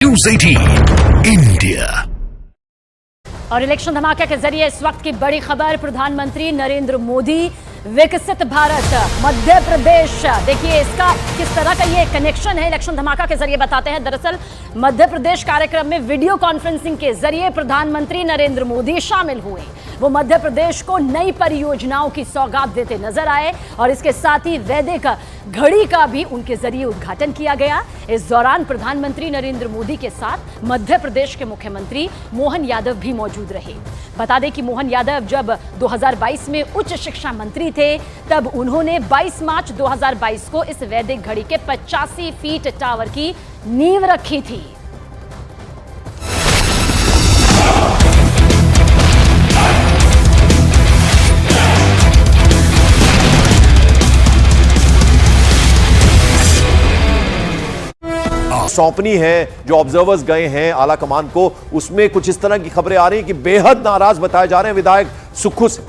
News 18 India. और election धमाके के जरिए इस वक्त की बड़ी खबर, प्रधानमंत्री नरेंद्र मोदी विकसित भारत मध्य प्रदेश। देखिए इसका किस तरह का ये कनेक्शन है, इलेक्शन धमाका के जरिए बताते हैं। दरअसल मध्य प्रदेश कार्यक्रम में वीडियो कॉन्फ्रेंसिंग के जरिए प्रधानमंत्री नरेंद्र मोदी शामिल हुए। वो मध्य प्रदेश को नई परियोजनाओं की सौगात देते नजर आए और इसके साथ ही वैदिक घड़ी का भी उनके जरिए उद्घाटन किया गया। इस दौरान प्रधानमंत्री नरेंद्र मोदी के साथ मध्य प्रदेश के मुख्यमंत्री मोहन यादव भी मौजूद रहे। बता दें कि मोहन यादव जब 2022 में उच्च शिक्षा मंत्री थे, तब उन्होंने 22 मार्च 2022 को इस वैदिक घड़ी के 85 फीट टावर की नींव रखी थी। सौंपनी है जो ऑब्जर्वर्स गए हैं आला कमान को, उसमें कुछ इस तरह की खबरें आ रही हैं कि बेहद नाराज बताए जा रहे हैं विधायक सुक्खू से।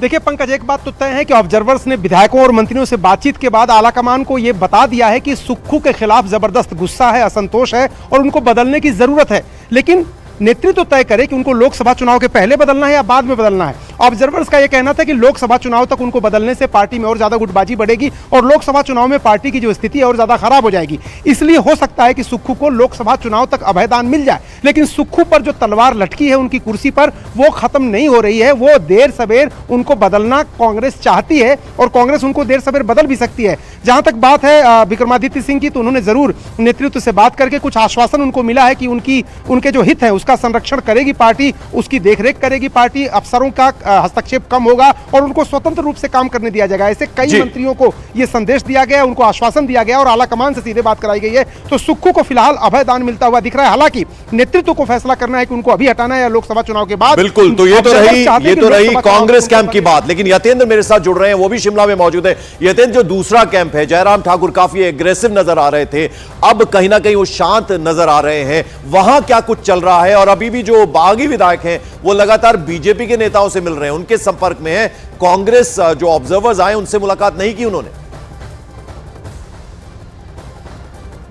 देखिए पंकज, एक बात तो तय है कि ऑब्जर्वर्स ने विधायकों और मंत्रियों से बातचीत के बाद आलाकमान को यह बता दिया है कि सुक्खू के खिलाफ जबरदस्त गुस्सा है, असंतोष है और उनको बदलने की जरूरत है। लेकिन नेतृत्व तय करे कि उनको लोकसभा चुनाव के पहले बदलना है या बाद में बदलना है। ऑब्जर्वर्स का यह कहना था कि लोकसभा चुनाव तक उनको बदलने से पार्टी में और ज्यादा गुटबाजी बढ़ेगी और लोकसभा चुनाव में पार्टी की जो स्थिति है और ज्यादा खराब हो जाएगी। इसलिए हो सकता है कि सुक्खू को लोकसभा चुनाव तक अभयदान मिल जाए, लेकिन सुक्खू पर जो तलवार लटकी है उनकी कुर्सी पर, वो खत्म नहीं हो रही है। वो देर सवेर उनको बदलना कांग्रेस चाहती है और कांग्रेस उनको देर सवेर बदल भी सकती है। जहां तक बात है विक्रमादित्य सिंह की, तो उन्होंने जरूर नेतृत्व से बात करके कुछ आश्वासन उनको मिला है कि उनके जो हित है उसका संरक्षण करेगी पार्टी, उसकी देखरेख करेगी पार्टी, अफसरों का हस्तक्षेप कम होगा और उनको स्वतंत्र रूप से काम करने दिया जाएगा। ऐसे कई मंत्रियों को यह संदेश दिया गया, उनको आश्वासन दिया गया और आला कमान से सीधे बात कराई गई है। तो सुक्खू को फिलहाल अभयदान मिलता हुआ दिख रहा है। हालांकि नेतृत्व को फैसला करना है कि उनको अभी हटाना है या लोकसभा चुनाव के बाद। बिल्कुल, तो ये तो रही कांग्रेस कैंप की बात। लेकिन यतेंद्र मेरे साथ जुड़ रहे हैं, वो भी शिमला में मौजूद है। यतेंद्र, जो दूसरा कैंप है, जयराम ठाकुर काफी एग्रेसिव नजर आ रहे थे, अब कहीं ना कहीं वो शांत नजर आ रहे हैं। वहां क्या कुछ चल रहा है? और अभी भी जो बागी विधायक हैं वो लगातार बीजेपी के नेताओं से मिल रहे हैं, उनके संपर्क में है। कांग्रेस जो ऑब्जर्वर्स आए उनसे मुलाकात नहीं की उन्होंने।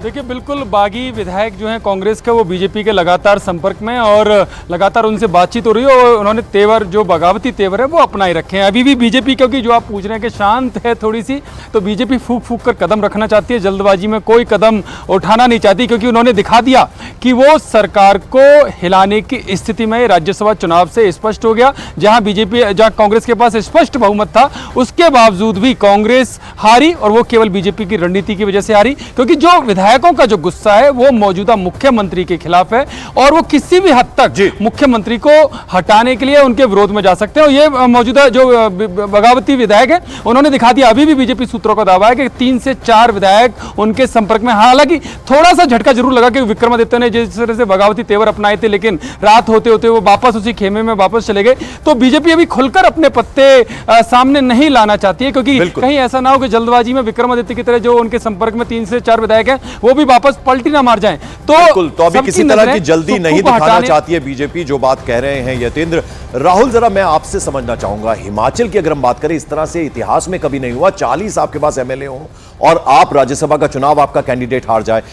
देखिए बिल्कुल, बागी विधायक जो हैं कांग्रेस के, वो बीजेपी के लगातार संपर्क में और लगातार उनसे बातचीत हो रही है और उन्होंने तेवर, जो बगावती तेवर है, वो अपना ही रखे हैं। अभी भी बीजेपी, क्योंकि जो आप पूछ रहे हैं कि शांत है थोड़ी सी, तो बीजेपी फूक फूक कर कदम रखना चाहती है, जल्दबाजी में कोई कदम उठाना नहीं चाहती, क्योंकि उन्होंने दिखा दिया कि वो सरकार को हिलाने की स्थिति में राज्यसभा चुनाव से स्पष्ट हो गया। जहाँ कांग्रेस के पास स्पष्ट बहुमत था, उसके बावजूद भी कांग्रेस हारी और वो केवल बीजेपी की रणनीति की वजह से हारी, क्योंकि जो विधायकों का जो गुस्सा है वो मौजूदा मुख्यमंत्री के खिलाफ है और वो किसी भी हद तक मुख्यमंत्री को हटाने के लिए उनके विरोध में जा सकते हैं। और ये मौजूदा जो बगावती विधायक है, उन्होंने दिखा दिया। अभी भी बीजेपी सूत्रों का दावा है कि 3 से 4 विधायक उनके संपर्क में। हालांकि थोड़ा सा झटका जरूर लगा कि विक्रमादित्य ने जिस तरह से बगावती तेवर अपनाए थे, लेकिन रात होते होते वो वापस उसी खेमे में वापस चले गए। तो बीजेपी अभी खुलकर अपने पत्ते सामने नहीं लाना चाहती है, क्योंकि कहीं ऐसा ना हो कि जल्दबाजी में विक्रमादित्य की तरह जो उनके संपर्क में 3 से 4 विधायक हैं वो भी वापस पलटी ना मार जाएं। तो अभी किसी तरह की जल्दी नहीं दिखाना चाहती है बीजेपी, जो बात कह रहे हैं यतेंद्र। राहुल, जरा मैं आपसे समझना चाहूंगा, हिमाचल की अगर हम बात करें, इस तरह से इतिहास में कभी नहीं हुआ, 40 आपके पास एमएलए हो और आप राज्यसभा का चुनाव, आपका कैंडिडेट हार जाए।